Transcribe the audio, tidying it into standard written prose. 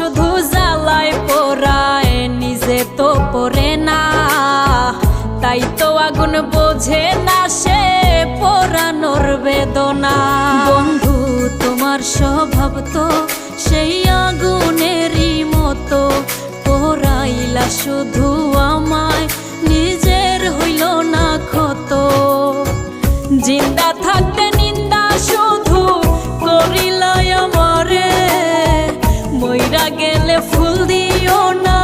শুধু জ্বালায় পোড়ায় নিজে তো পড়ে না, তাই তো আগুন বোঝে না সে পোড়ানোর বেদনা। বন্ধু তোমার স্বভাব তো সেই আগুনেরই মতো, পোড়াইলা শুধু আমায় নিজের হইল না ক্ষত। জিন্দা থাকতে নিন্দা শুধু করিলাই আমারে, মইরা গেলে ফুল দিও না